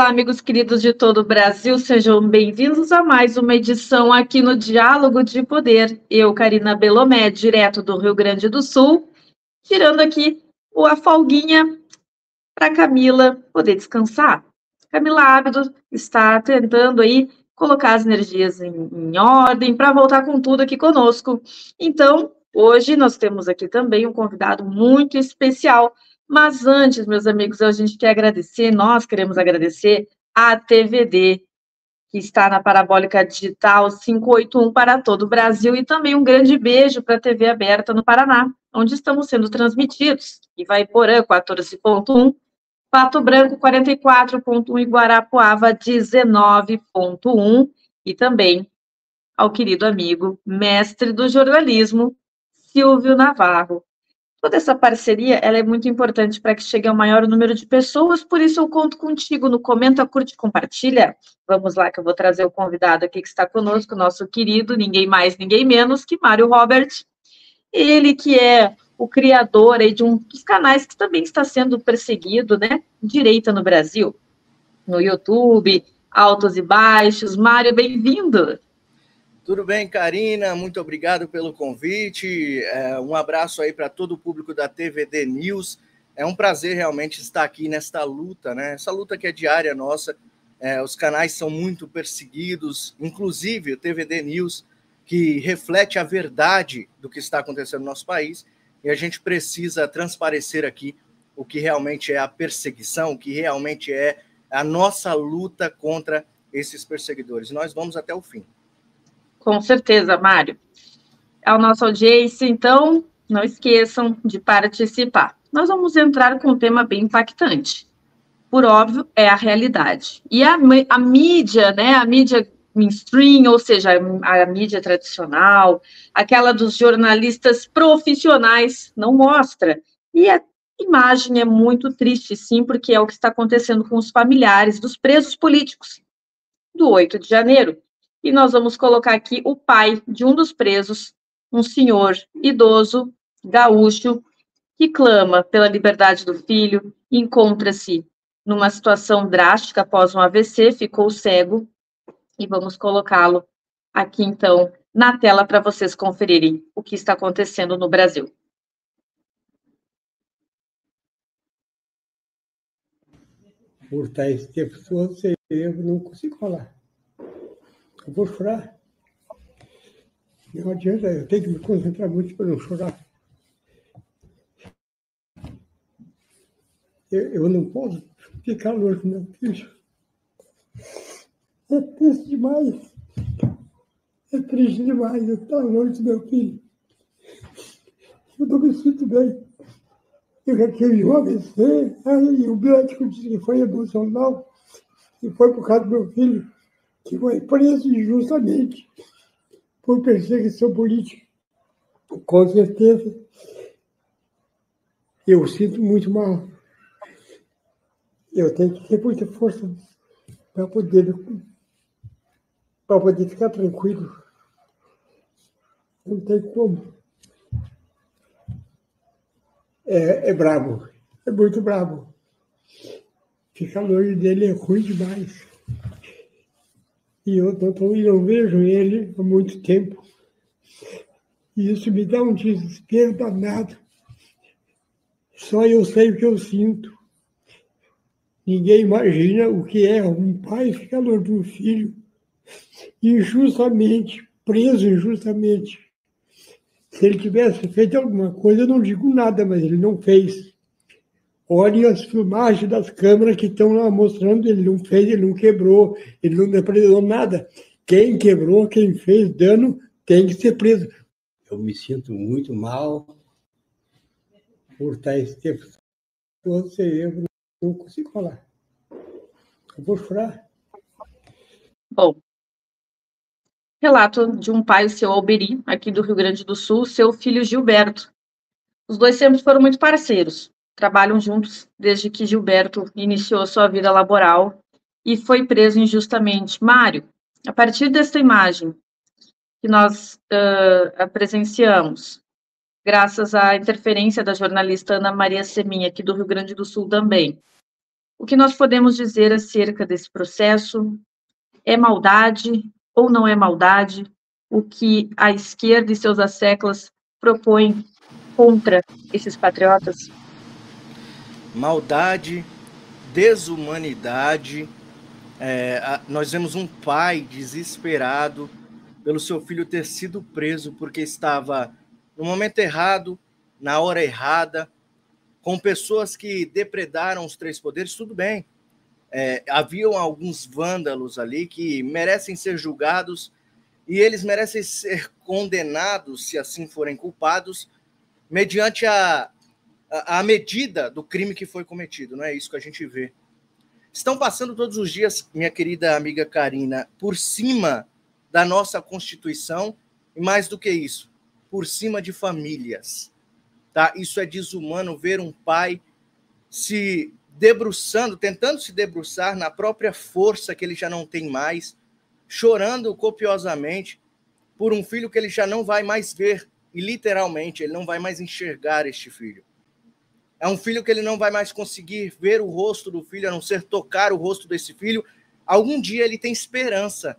Olá, amigos queridos de todo o Brasil, sejam bem-vindos a mais uma edição aqui no Diálogo de Poder. Eu, Karina Belomé, direto do Rio Grande do Sul, tirando aqui a folguinha para Camila poder descansar. Camila Ábido está tentando aí colocar as energias em ordem para voltar com tudo aqui conosco. Então, hoje nós temos aqui também um convidado muito especial. Mas antes, meus amigos, a gente quer agradecer, nós queremos agradecer a TVD, que está na Parabólica Digital 581 para todo o Brasil, e também um grande beijo para a TV Aberta no Paraná, onde estamos sendo transmitidos. Ivaiporã 14.1, Pato Branco 44.1 e Guarapuava 19.1, e também ao querido amigo, mestre do jornalismo, Silvio Navarro. Toda essa parceria, ela é muito importante para que chegue ao maior número de pessoas, por isso eu conto contigo no Comenta, Curte, Compartilha. Vamos lá, que eu vou trazer o convidado aqui que está conosco, nosso querido, ninguém mais, ninguém menos que Mário Robert. Ele que é o criador aí de um dos canais que também está sendo perseguido, né? Direita no Brasil, no YouTube, altos e baixos. Mário, bem-vindo! Tudo bem, Karina? Muito obrigado pelo convite. Um abraço aí para todo o público da TVD News. É um prazer realmente estar aqui nesta luta, né? Essa luta que é diária nossa. Os canais são muito perseguidos, inclusive o TVD News, que reflete a verdade do que está acontecendo no nosso país. E a gente precisa transparecer aqui o que realmente é a perseguição, o que realmente é a nossa luta contra esses perseguidores. Nós vamos até o fim. Com certeza, Mário. A nossa audiência, então, não esqueçam de participar. Nós vamos entrar com um tema bem impactante. Por óbvio, é a realidade. E a mídia, né, a mídia mainstream, ou seja, a mídia tradicional, aquela dos jornalistas profissionais, não mostra. E a imagem é muito triste, sim, porque é o que está acontecendo com os familiares dos presos políticos do 8 de janeiro. E nós vamos colocar aqui o pai de um dos presos, um senhor idoso, gaúcho, que clama pela liberdade do filho, encontra-se numa situação drástica após um AVC, ficou cego, e vamos colocá-lo aqui, então, na tela para vocês conferirem o que está acontecendo no Brasil. Por estar esse tempo todo, eu não consigo falar. Eu vou chorar. Não adianta, eu tenho que me concentrar muito para não chorar. Eu não posso ficar longe do meu filho. É triste demais. É triste demais eu estar longe do meu filho. Eu não me sinto bem. Eu já tive um AVC, aí o médico disse que foi emocional, e foi por causa do meu filho, que foi preso injustamente por perseguição política. Com certeza, eu sinto muito mal. Eu tenho que ter muita força para poder ficar tranquilo. Não tem como. É bravo, é muito bravo. Ficar longe dele é ruim demais. E eu não vejo ele há muito tempo. E isso me dá um desespero danado. Só eu sei o que eu sinto. Ninguém imagina o que é um pai ficar longe do filho injustamente, preso injustamente. Se ele tivesse feito alguma coisa, eu não digo nada, mas ele não fez. Olhem as filmagens das câmeras que estão lá mostrando, ele não fez, ele não quebrou, ele não depredou nada. Quem quebrou, quem fez dano, tem que ser preso. Eu me sinto muito mal por estar esse tempo todo, eu não consigo falar. Eu vou chorar. Bom, relato de um pai, o seu Alberi, aqui do Rio Grande do Sul, seu filho Gilberto. Os dois sempre foram muito parceiros, trabalham juntos desde que Gilberto iniciou sua vida laboral e foi preso injustamente. Mário, a partir desta imagem que nós presenciamos, graças à interferência da jornalista Ana Maria Seminha, aqui do Rio Grande do Sul também, O que nós podemos dizer acerca desse processo? É maldade ou não é maldade? O que a esquerda e seus asseclas propõem contra esses patriotas? Maldade, desumanidade. Nós vemos um pai desesperado pelo seu filho ter sido preso porque estava no momento errado, na hora errada, com pessoas que depredaram os três poderes. Tudo bem, haviam alguns vândalos ali que merecem ser julgados e eles merecem ser condenados, se assim forem culpados, mediante a medida do crime que foi cometido. Não é isso que a gente vê. Estão passando todos os dias, minha querida amiga Karina, por cima da nossa Constituição e, mais do que isso, por cima de famílias. Tá? Isso é desumano, ver um pai se debruçando, tentando se debruçar na própria força que ele já não tem mais, chorando copiosamente por um filho que ele já não vai mais ver, e literalmente ele não vai mais enxergar este filho. É um filho que ele não vai mais conseguir ver o rosto do filho, a não ser tocar o rosto desse filho. Algum dia ele tem esperança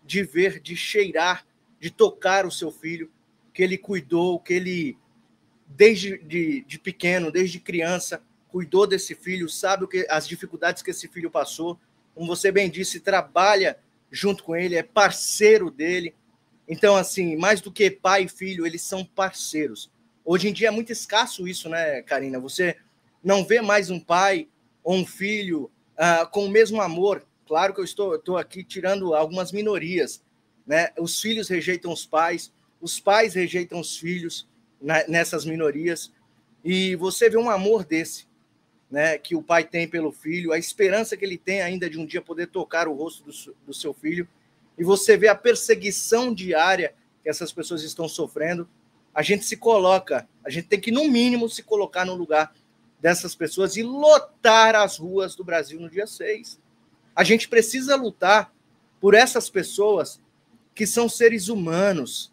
de ver, de cheirar, de tocar o seu filho, que ele cuidou, que ele, desde de pequeno, desde criança, cuidou desse filho, sabe as dificuldades que esse filho passou. Como você bem disse, trabalha junto com ele, é parceiro dele. Então, assim, mais do que pai e filho, eles são parceiros. Hoje em dia é muito escasso isso, né, Karina? Você não vê mais um pai ou um filho com o mesmo amor. Claro que eu estou aqui tirando algumas minorias, né? Os filhos rejeitam os pais rejeitam os filhos nessas minorias. E você vê um amor desse, né, que o pai tem pelo filho, a esperança que ele tem ainda de um dia poder tocar o rosto do seu filho. E você vê a perseguição diária que essas pessoas estão sofrendo. A gente tem que, no mínimo, se colocar no lugar dessas pessoas e lotar as ruas do Brasil no dia 6. A gente precisa lutar por essas pessoas que são seres humanos.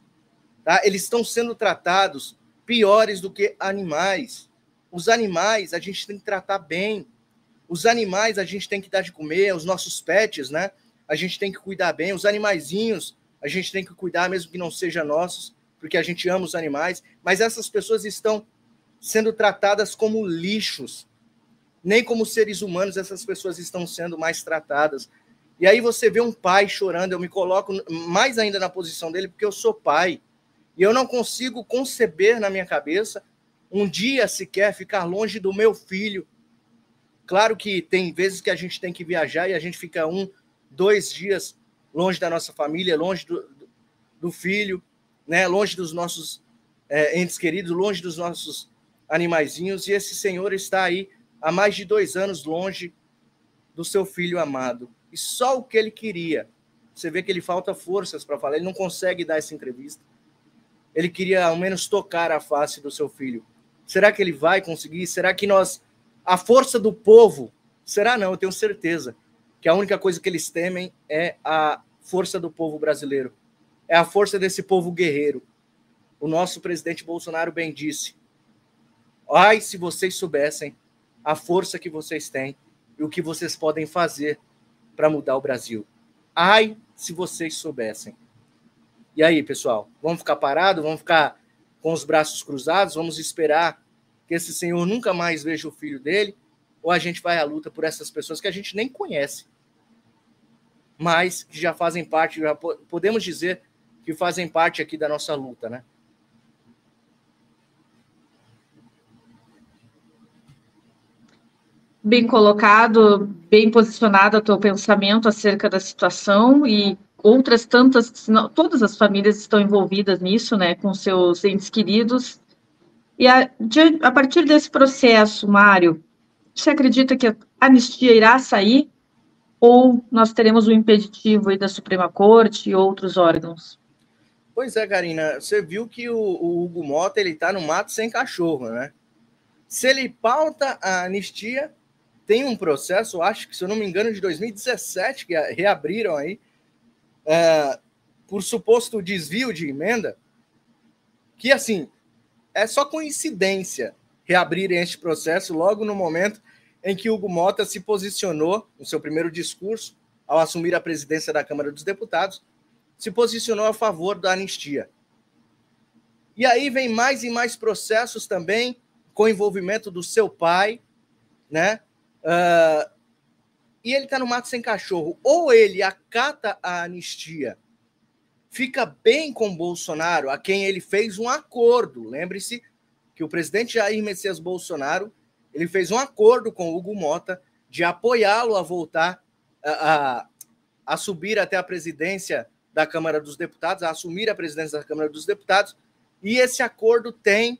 Tá? Eles estão sendo tratados piores do que animais. Os animais a gente tem que tratar bem. Os animais a gente tem que dar de comer, os nossos pets, né? A gente tem que cuidar bem. Os animaizinhos a gente tem que cuidar, mesmo que não sejam nossos, porque a gente ama os animais, mas essas pessoas estão sendo tratadas como lixos. Nem como seres humanos essas pessoas estão sendo mais tratadas. E aí você vê um pai chorando, eu me coloco mais ainda na posição dele, porque eu sou pai. E eu não consigo conceber na minha cabeça um dia sequer ficar longe do meu filho. Claro que tem vezes que a gente tem que viajar e a gente fica 1, 2 dias longe da nossa família, longe do filho, né? Longe dos nossos entes queridos, longe dos nossos animaizinhos, e esse senhor está aí há mais de 2 anos longe do seu filho amado. E só o que ele queria, você vê que ele falta forças para falar, ele não consegue dar essa entrevista. Ele queria ao menos tocar a face do seu filho. Será que ele vai conseguir? Será que a força do povo, será não, eu tenho certeza, que a única coisa que eles temem é a força do povo brasileiro. É a força desse povo guerreiro. O nosso presidente Bolsonaro bem disse: ai, se vocês soubessem a força que vocês têm e o que vocês podem fazer para mudar o Brasil. Ai, se vocês soubessem. E aí, pessoal, vamos ficar parados? Vamos ficar com os braços cruzados? Vamos esperar que esse senhor nunca mais veja o filho dele? Ou a gente vai à luta por essas pessoas que a gente nem conhece, mas que já fazem parte, já podemos dizer que fazem parte aqui da nossa luta, né? Bem colocado, bem posicionado o teu pensamento acerca da situação, e outras tantas, todas as famílias estão envolvidas nisso, né, com seus entes queridos. E a partir desse processo, Mário, você acredita que a anistia irá sair? Ou nós teremos o impeditivo aí da Suprema Corte e outros órgãos? Pois é, Karina, você viu que o Hugo Mota está no mato sem cachorro, né? Se ele pauta a anistia, tem um processo, acho que, se eu não me engano, de 2017, que reabriram aí, por suposto desvio de emenda, que, assim, é só coincidência reabrirem este processo logo no momento em que Hugo Mota se posicionou, no seu primeiro discurso, ao assumir a presidência da Câmara dos Deputados, se posicionou a favor da anistia. E aí vem mais e mais processos também, com envolvimento do seu pai, né? E ele está no mato sem cachorro. Ou ele acata a anistia, fica bem com Bolsonaro, a quem ele fez um acordo. Lembre-se que o presidente Jair Messias Bolsonaro, ele fez um acordo com Hugo Mota de apoiá-lo a voltar a subir até a presidência da Câmara dos Deputados, a assumir a presidência da Câmara dos Deputados, e esse acordo tem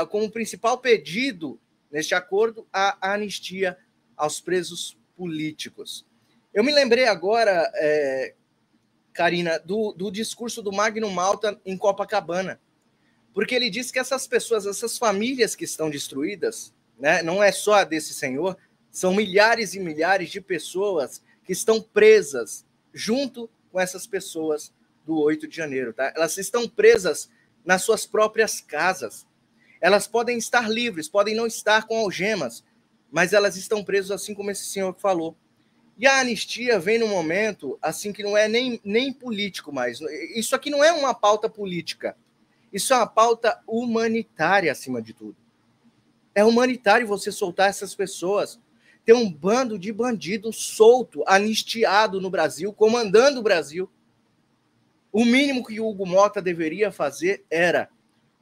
como principal pedido, neste acordo, a anistia aos presos políticos. Eu me lembrei agora, Karina, do discurso do Magno Malta em Copacabana, porque ele disse que essas pessoas, essas famílias que estão destruídas, né, não é só a desse senhor, são milhares e milhares de pessoas que estão presas junto com essas pessoas do 8 de janeiro. Tá? Elas estão presas nas suas próprias casas. Elas podem estar livres, podem não estar com algemas, mas elas estão presas assim como esse senhor que falou. E a anistia vem num momento assim que não é nem político mais. Isso aqui não é uma pauta política. Isso é uma pauta humanitária, acima de tudo. É humanitário você soltar essas pessoas. Ter um bando de bandidos solto, anistiado no Brasil, comandando o Brasil. O mínimo que o Hugo Mota deveria fazer era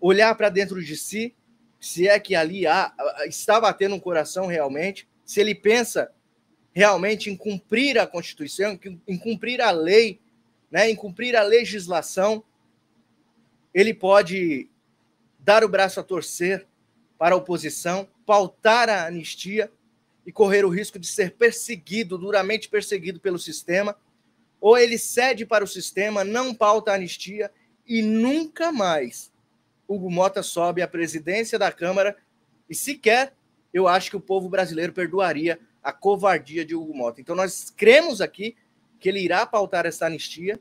olhar para dentro de si, se é que ali está batendo um coração realmente, se ele pensa realmente em cumprir a Constituição, em cumprir a lei, né, em cumprir a legislação, ele pode dar o braço a torcer para a oposição, pautar a anistia e correr o risco de ser perseguido, duramente perseguido pelo sistema, ou ele cede para o sistema, não pauta a anistia e nunca mais Hugo Mota sobe à presidência da Câmara e sequer eu acho que o povo brasileiro perdoaria a covardia de Hugo Mota. Então nós cremos aqui que ele irá pautar essa anistia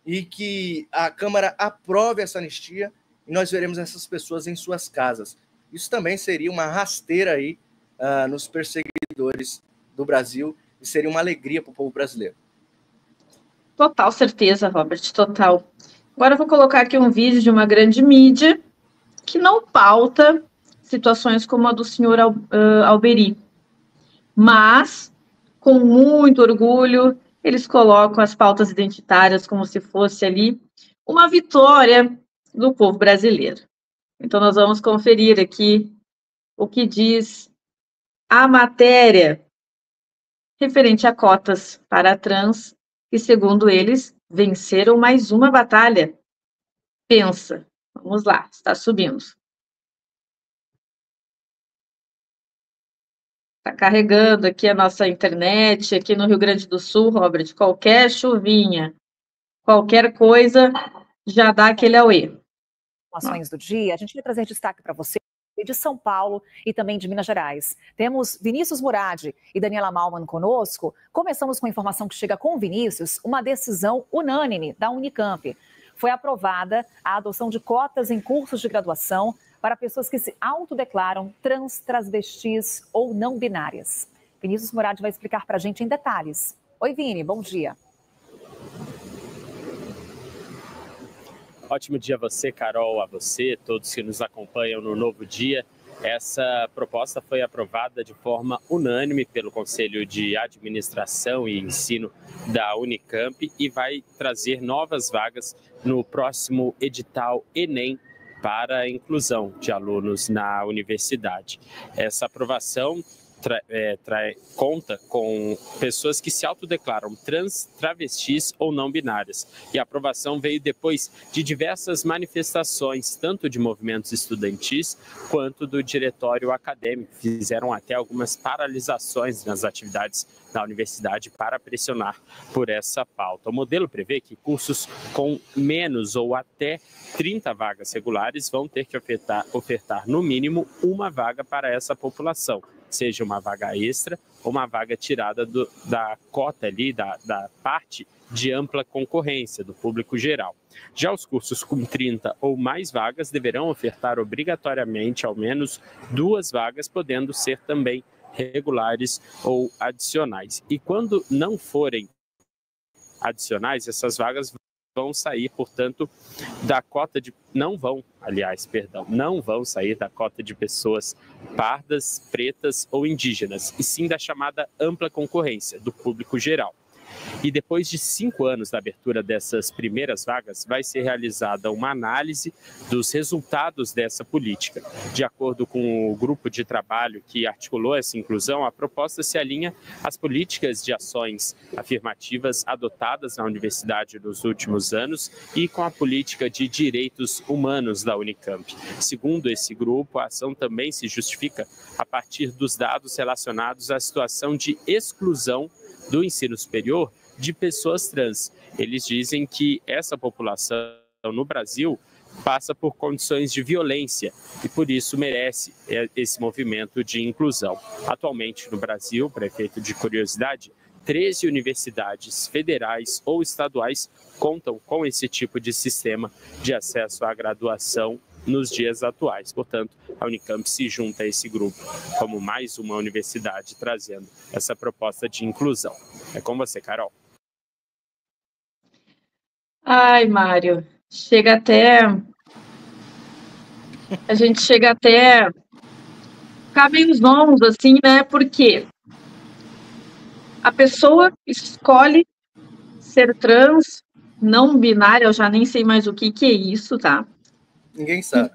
e que a Câmara aprove essa anistia e nós veremos essas pessoas em suas casas. Isso também seria uma rasteira aí nos perseguidores do Brasil e seria uma alegria para o povo brasileiro. Total certeza, Robert, total. Agora eu vou colocar aqui um vídeo de uma grande mídia que não pauta situações como a do senhor Alberi, mas, com muito orgulho, eles colocam as pautas identitárias como se fosse ali uma vitória do povo brasileiro. Então, nós vamos conferir aqui o que diz a matéria referente a cotas para trans, que, segundo eles, venceram mais uma batalha. Pensa. Vamos lá, está subindo. Está carregando aqui a nossa internet, aqui no Rio Grande do Sul, Robert. Qualquer chuvinha, qualquer coisa, já dá aquele auê. Ações do dia, a gente vai trazer destaque para você de São Paulo e também de Minas Gerais. Temos Vinícius Murad e Daniela Malman conosco. Começamos com a informação que chega com o Vinícius, uma decisão unânime da Unicamp. Foi aprovada a adoção de cotas em cursos de graduação para pessoas que se autodeclaram trans, transvestis ou não binárias. Vinícius Murad vai explicar para a gente em detalhes. Oi, Vini, bom dia. Ótimo dia a você, Carol, a você, todos que nos acompanham no Novo Dia. Essa proposta foi aprovada de forma unânime pelo Conselho de Administração e Ensino da Unicamp e vai trazer novas vagas no próximo edital Enem para a inclusão de alunos na universidade. Essa aprovação conta com pessoas que se autodeclaram trans, travestis ou não binárias. E a aprovação veio depois de diversas manifestações, tanto de movimentos estudantis quanto do diretório acadêmico. Fizeram até algumas paralisações nas atividades da universidade para pressionar por essa pauta. O modelo prevê que cursos com menos ou até 30 vagas regulares vão ter que ofertar no mínimo uma vaga para essa população, seja uma vaga extra ou uma vaga tirada da cota ali, da parte de ampla concorrência do público geral. Já os cursos com 30 ou mais vagas deverão ofertar obrigatoriamente ao menos 2 vagas, podendo ser também regulares ou adicionais. E quando não forem adicionais, essas vagas vão sair, portanto, da cota de... não vão sair da cota de pessoas pardas, pretas ou indígenas, e sim da chamada ampla concorrência, do público geral. E depois de 5 anos da abertura dessas primeiras vagas, vai ser realizada uma análise dos resultados dessa política. De acordo com o grupo de trabalho que articulou essa inclusão, a proposta se alinha às políticas de ações afirmativas adotadas na universidade nos últimos anos e com a política de direitos humanos da Unicamp. Segundo esse grupo, a ação também se justifica a partir dos dados relacionados à situação de exclusão do ensino superior de pessoas trans. Eles dizem que essa população no Brasil passa por condições de violência e por isso merece esse movimento de inclusão. Atualmente no Brasil, para efeito de curiosidade, 13 universidades federais ou estaduais contam com esse tipo de sistema de acesso à graduação nos dias atuais. Portanto, a Unicamp se junta a esse grupo como mais uma universidade trazendo essa proposta de inclusão. É com você, Carol. Ai, Mário, a gente chega até ficar meio zonzo, assim, né? Porque a pessoa escolhe ser trans, não binária, eu já nem sei mais o que é isso, tá? Ninguém sabe.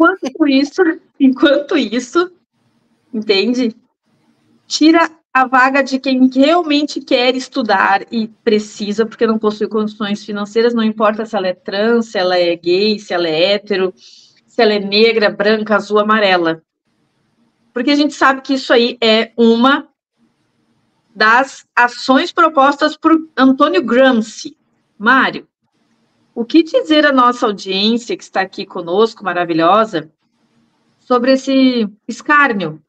Enquanto isso, entende? Tira a vaga de quem realmente quer estudar e precisa, porque não possui condições financeiras, não importa se ela é trans, se ela é gay, se ela é hétero, se ela é negra, branca, azul, amarela. Porque a gente sabe que isso aí é uma das ações propostas por Antônio Gramsci. Mário, o que dizer à nossa audiência que está aqui conosco, maravilhosa, sobre esse escárnio?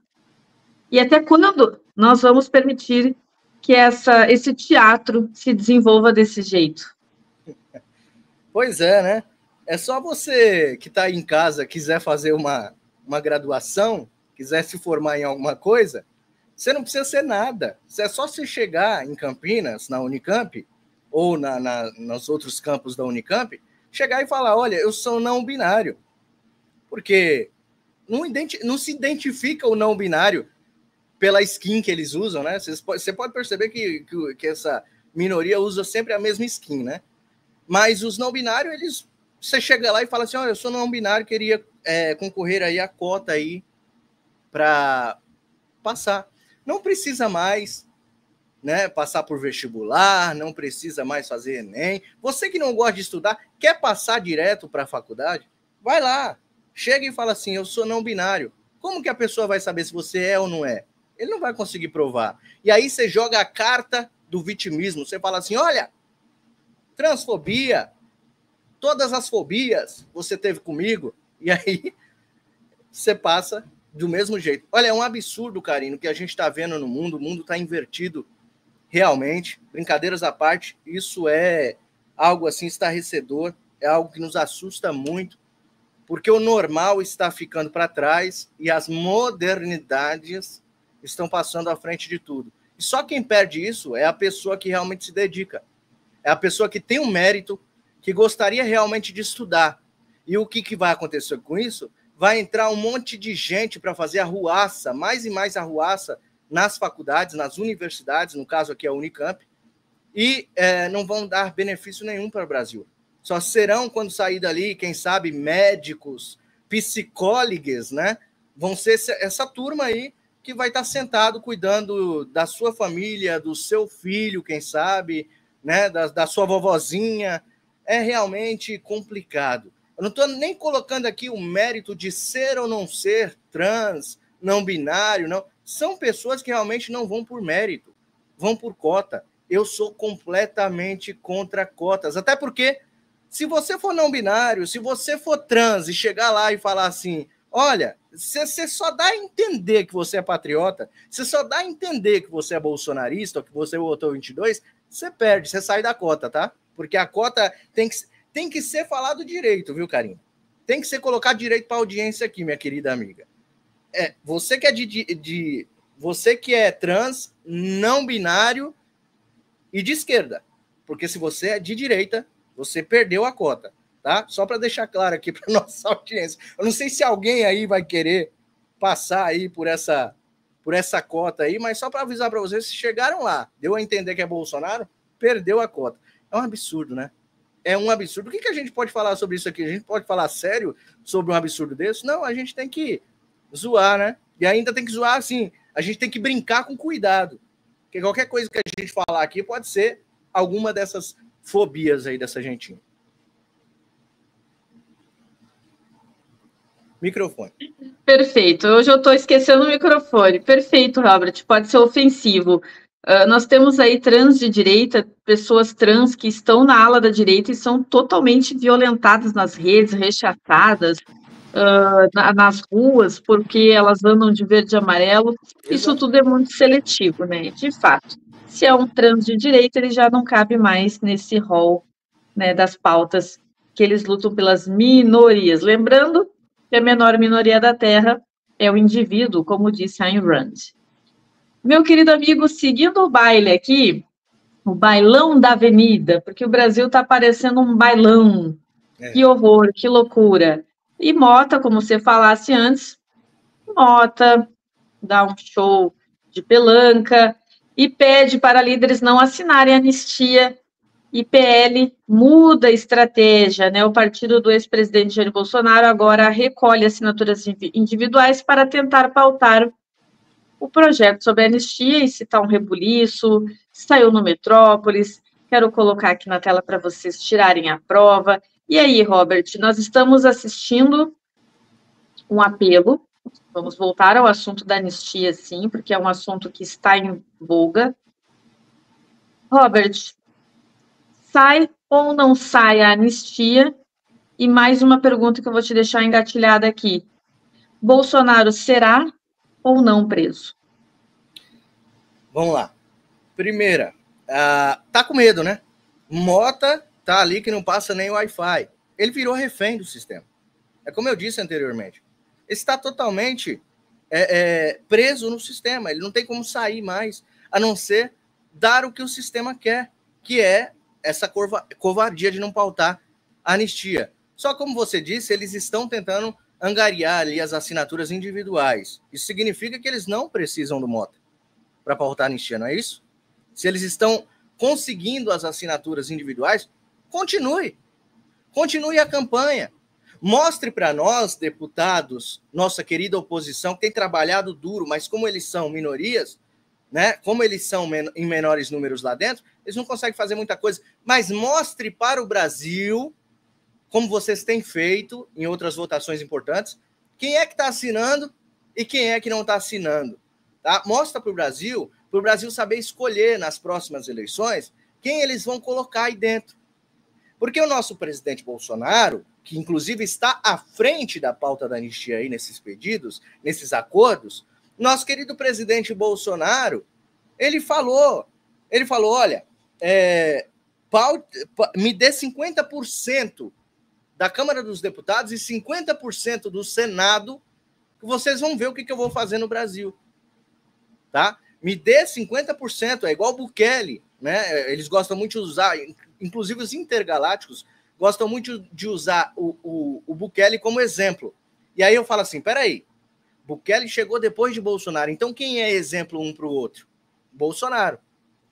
E até quando nós vamos permitir que esse teatro se desenvolva desse jeito? Pois é, né? É só você que está aí em casa, quiser fazer uma graduação, quiser se formar em alguma coisa, você não precisa ser nada. É só você chegar em Campinas, na Unicamp, ou nos outros campos da Unicamp, chegar e falar, olha, eu sou não binário. Porque não se identifica o não binário pela skin que eles usam, né? Você pode perceber que essa minoria usa sempre a mesma skin, né? Mas os não binários, você chega lá e fala assim, olha, eu sou não binário, queria concorrer aí a cota aí para passar. Não precisa mais, né, passar por vestibular, não precisa mais fazer Enem. Você que não gosta de estudar, quer passar direto para a faculdade? Vai lá, chega e fala assim, eu sou não binário. Como que a pessoa vai saber se você é ou não é? Ele não vai conseguir provar. E aí você joga a carta do vitimismo. Você fala assim, olha, transfobia, todas as fobias você teve comigo. E aí você passa do mesmo jeito. Olha, é um absurdo, Karine, o que a gente está vendo no mundo. O mundo está invertido realmente. Brincadeiras à parte, isso é algo assim estarrecedor. É algo que nos assusta muito. Porque o normal está ficando para trás e as modernidades estão passando à frente de tudo. E só quem perde isso é a pessoa que realmente se dedica. É a pessoa que tem um mérito, que gostaria realmente de estudar. E o que vai acontecer com isso? Vai entrar um monte de gente para fazer arruaça, mais e mais arruaça, nas faculdades, nas universidades, no caso aqui é a Unicamp, e não vão dar benefício nenhum para o Brasil. Só serão, quando sair dali, quem sabe, médicos, psicólogos, né? Vão ser essa turma aí que vai estar sentado cuidando da sua família, do seu filho, quem sabe, né? Da sua vovozinha. É realmente complicado. Eu não estou nem colocando aqui o mérito de ser ou não ser trans, não binário, não. São pessoas que realmente não vão por mérito, vão por cota. Eu sou completamente contra cotas, até porque se você for não binário, se você for trans e chegar lá e falar assim, olha, você só dá a entender que você é patriota, você só dá a entender que você é bolsonarista, ou que você votou 22, você perde, você sai da cota, tá? Porque a cota tem que ser falado direito, viu, Karine? Tem que ser colocado direito para a audiência aqui, minha querida amiga. Você que é você que é trans, não binário e de esquerda. Porque se você é de direita, você perdeu a cota, tá? Só para deixar claro aqui para nossa audiência. Eu não sei se alguém aí vai querer passar aí por essa cota aí, mas só para avisar para vocês, se chegaram lá, deu a entender que é Bolsonaro, perdeu a cota. É um absurdo, né? É um absurdo. O que a gente pode falar sobre isso aqui? A gente pode falar sério sobre um absurdo desse? Não, a gente tem que zoar, né? E ainda tem que zoar assim, a gente tem que brincar com cuidado. Porque qualquer coisa que a gente falar aqui pode ser alguma dessas fobias aí dessa gentinha. Microfone. Perfeito. Hoje eu estou esquecendo o microfone. Perfeito, Robert. Pode ser ofensivo. Nós temos aí trans de direita, pessoas trans que estão na ala da direita e são totalmente violentadas nas redes, rechaçadas nas ruas, porque elas andam de verde e amarelo. Isso tudo é muito seletivo, né? De fato, se é um trans de direita, ele já não cabe mais nesse rol, né, das pautas que eles lutam pelas minorias. Lembrando que a menor minoria da Terra é o indivíduo, como disse Ayn Rand. Meu querido amigo, seguindo o baile aqui, o bailão da avenida, porque o Brasil está parecendo um bailão. Que horror, que loucura. E Mota, como você falasse antes, Mota dá um show de pelanca e pede para líderes não assinarem a anistia. E PL muda a estratégia, né? O partido do ex-presidente Jair Bolsonaro agora recolhe assinaturas individuais para tentar pautar o projeto sobre a anistia e citar um rebuliço, saiu no Metrópolis, quero colocar aqui na tela para vocês tirarem a prova. E aí, Robert, nós estamos assistindo um apelo, vamos voltar ao assunto da anistia, sim, porque é um assunto que está em voga. Robert, sai ou não sai a anistia? E mais uma pergunta que eu vou te deixar engatilhada aqui. Bolsonaro será ou não preso? Vamos lá. Primeira, tá com medo, né? Mota tá ali que não passa nem o Wi-Fi. Ele virou refém do sistema. É como eu disse anteriormente. Ele está totalmente preso no sistema. Ele não tem como sair mais, a não ser dar o que o sistema quer, que é essa covardia de não pautar a anistia. Só como você disse, eles estão tentando angariar ali as assinaturas individuais. Isso significa que eles não precisam do Mota para pautar a anistia, não é isso? Se eles estão conseguindo as assinaturas individuais, continue a campanha. Mostre para nós, deputados, nossa querida oposição, que tem trabalhado duro, mas como eles são minorias, né? Como eles são em menores números lá dentro, eles não conseguem fazer muita coisa. Mas mostre para o Brasil, como vocês têm feito em outras votações importantes, quem é que está assinando e quem é que não está assinando. Tá? Mostra para o Brasil saber escolher nas próximas eleições quem eles vão colocar aí dentro. Porque o nosso presidente Bolsonaro, que inclusive está à frente da pauta da anistia aí nesses pedidos, nesses acordos, nosso querido presidente Bolsonaro, ele falou, olha, me dê 50% da Câmara dos Deputados e 50% do Senado, que vocês vão ver o que eu vou fazer no Brasil. Tá? Me dê 50%, é igual o Bukele, né? Eles gostam muito de usar, inclusive os intergalácticos, gostam muito de usar o Bukele como exemplo. E aí eu falo assim, peraí, Bukele chegou depois de Bolsonaro, então quem é exemplo um para o outro? Bolsonaro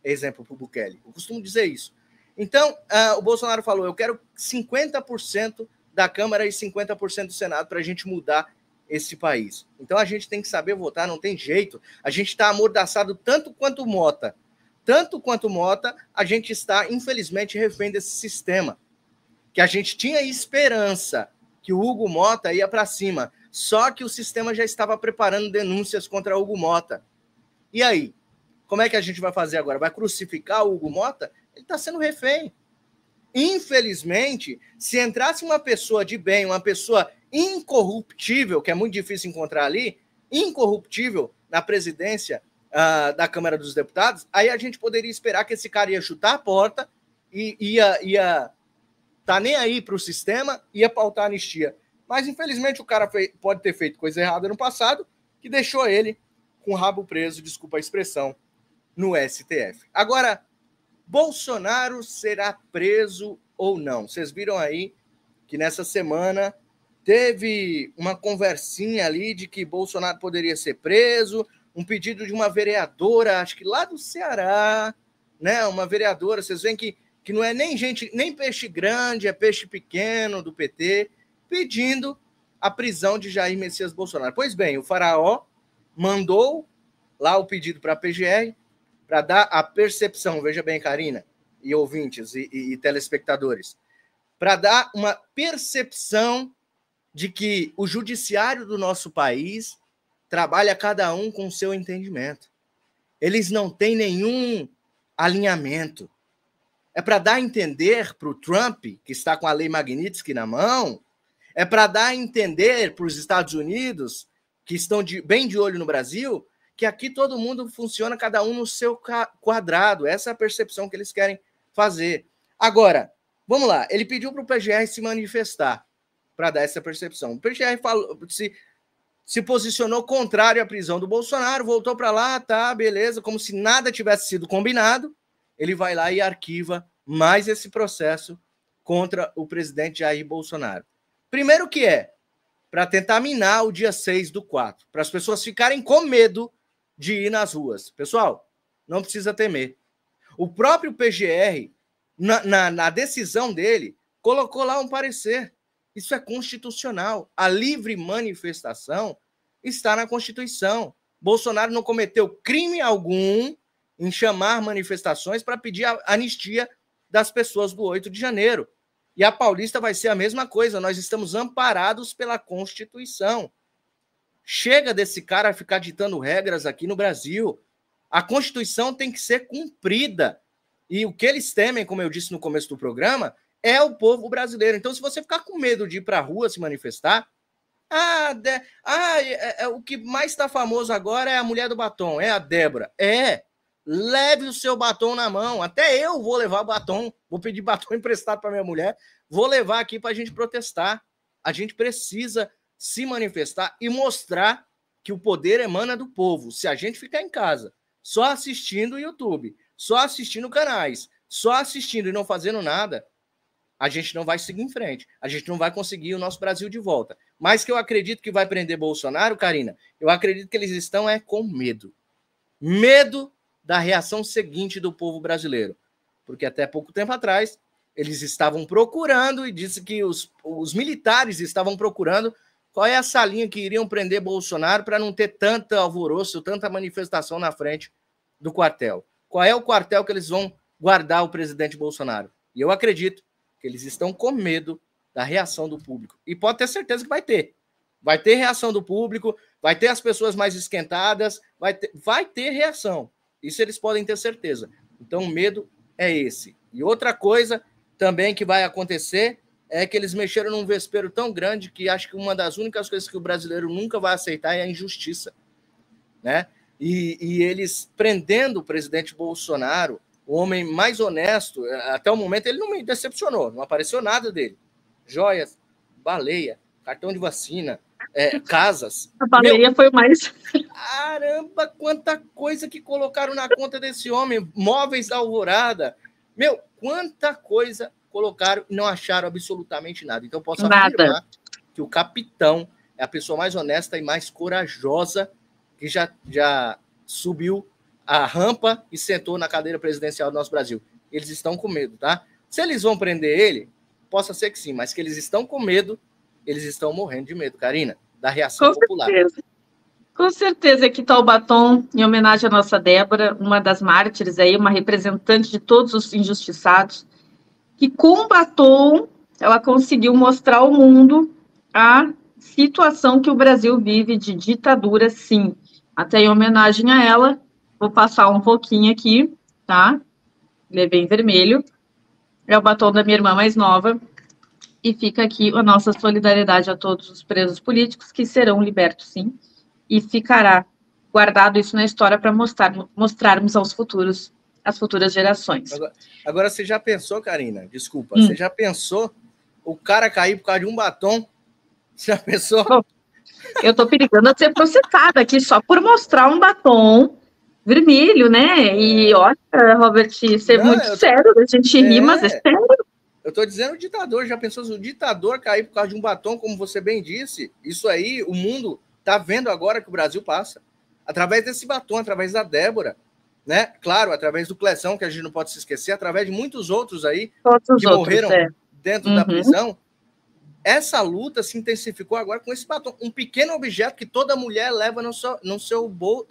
é exemplo para o Bukele. Eu costumo dizer isso. Então, o Bolsonaro falou, eu quero 50% da Câmara e 50% do Senado para a gente mudar esse país. Então a gente tem que saber votar, não tem jeito. A gente está amordaçado tanto quanto Mota. A gente está, infelizmente, refém desse sistema. Que a gente tinha esperança que o Hugo Mota ia para cima. Só que o sistema já estava preparando denúncias contra o Hugo Mota. E aí? Como é que a gente vai fazer agora? Vai crucificar o Hugo Mota? Ele está sendo refém. Infelizmente, se entrasse uma pessoa de bem, uma pessoa incorruptível, que é muito difícil encontrar ali, incorruptível na presidência da Câmara dos Deputados, aí a gente poderia esperar que esse cara ia chutar a porta e ia tá nem aí para o sistema, ia pautar a anistia. Mas, infelizmente, o cara pode ter feito coisa errada no passado, que deixou ele com o rabo preso, desculpa a expressão, no STF. Agora, Bolsonaro será preso ou não? Vocês viram aí que nessa semana teve uma conversinha ali de que Bolsonaro poderia ser preso, um pedido de uma vereadora, acho que lá do Ceará, né? Uma vereadora, vocês veem que não é nem peixe grande, é peixe pequeno do PT, pedindo a prisão de Jair Messias Bolsonaro. Pois bem, o faraó mandou lá o pedido para a PGR para dar a percepção, veja bem, Karina, e ouvintes e telespectadores, para dar uma percepção de que o judiciário do nosso país trabalha cada um com o seu entendimento. Eles não têm nenhum alinhamento. É para dar a entender para o Trump, que está com a lei Magnitsky na mão, é para dar a entender para os Estados Unidos, que estão bem de olho no Brasil, que aqui todo mundo funciona, cada um no seu quadrado. Essa é a percepção que eles querem fazer. Agora, vamos lá. Ele pediu para o PGR se manifestar para dar essa percepção. O PGR se posicionou contrário à prisão do Bolsonaro, voltou para lá, tá, beleza, como se nada tivesse sido combinado. Ele vai lá e arquiva mais esse processo contra o presidente Jair Bolsonaro. Primeiro que para tentar minar o dia 6/4, para as pessoas ficarem com medo de ir nas ruas. Pessoal, não precisa temer. O próprio PGR, na decisão dele, colocou lá um parecer. Isso é constitucional. A livre manifestação está na Constituição. Bolsonaro não cometeu crime algum em chamar manifestações para pedir a anistia das pessoas do 8 de janeiro. E a Paulista vai ser a mesma coisa. Nós estamos amparados pela Constituição. Chega desse cara ficar ditando regras aqui no Brasil. A Constituição tem que ser cumprida. E o que eles temem, como eu disse no começo do programa, é o povo brasileiro. Então, se você ficar com medo de ir para a rua se manifestar, o que mais está famoso agora é a mulher do batom, é a Débora. Leve o seu batom na mão. Até eu vou levar o batom. Vou pedir batom emprestado para minha mulher. Vou levar aqui para a gente protestar. A gente precisa se manifestar e mostrar que o poder emana do povo. Se a gente ficar em casa só assistindo o YouTube, só assistindo canais, só assistindo e não fazendo nada, a gente não vai seguir em frente. A gente não vai conseguir o nosso Brasil de volta. Mas que eu acredito que vai prender Bolsonaro, Karina, eu acredito que eles estão com medo. Medo da reação seguinte do povo brasileiro. Porque até pouco tempo atrás, eles estavam procurando, e disse que os militares estavam procurando qual é a salinha que iriam prender Bolsonaro para não ter tanto alvoroço, tanta manifestação na frente do quartel. Qual é o quartel que eles vão guardar o presidente Bolsonaro? E eu acredito que eles estão com medo da reação do público. E pode ter certeza que vai ter. Vai ter reação do público, vai ter as pessoas mais esquentadas, vai ter reação. Isso eles podem ter certeza. Então, o medo é esse. E outra coisa também que vai acontecer é que eles mexeram num vespeiro tão grande que acho que uma das únicas coisas que o brasileiro nunca vai aceitar é a injustiça, né? E eles prendendo o presidente Bolsonaro, o homem mais honesto, até o momento ele não me decepcionou, não apareceu nada dele. Joias, baleia, cartão de vacina, casas. A baleia foi mais... Caramba, quanta coisa que colocaram na conta desse homem. Móveis da Alvorada. Quanta coisa colocaram e não acharam absolutamente nada. Então, posso afirmar que o capitão é a pessoa mais honesta e mais corajosa que já subiu a rampa e sentou na cadeira presidencial do nosso Brasil. Eles estão com medo, tá? Se eles vão prender ele, possa ser que sim, mas que eles estão com medo, eles estão morrendo de medo, Karina, da reação popular. Certeza. Com certeza, aqui está o batom, em homenagem à nossa Débora, uma das mártires aí, uma representante de todos os injustiçados, que com o batom ela conseguiu mostrar ao mundo a situação que o Brasil vive de ditadura, sim. Até em homenagem a ela, vou passar um pouquinho aqui, tá? Ele é bem vermelho. É o batom da minha irmã mais nova. E fica aqui a nossa solidariedade a todos os presos políticos que serão libertos, sim. E ficará guardado isso na história para mostrarmos às futuras gerações. Agora, você já pensou, Karina? Desculpa, você já pensou o cara cair por causa de um batom? Você já pensou? Bom, Eu tô perigando a ser processada aqui só por mostrar um batom vermelho, né? E olha, Robert, isso é muito sério, a gente ri, mas é sério. Eu tô dizendo o ditador, já pensou se o ditador cair por causa de um batom, como você bem disse? Isso aí, o mundo tá vendo agora que o Brasil passa. Através desse batom, através da Débora, né? Claro, através do Clezão, que a gente não pode se esquecer, através de muitos outros aí que morreram dentro da prisão. Essa luta se intensificou agora com esse batom. Um pequeno objeto que toda mulher leva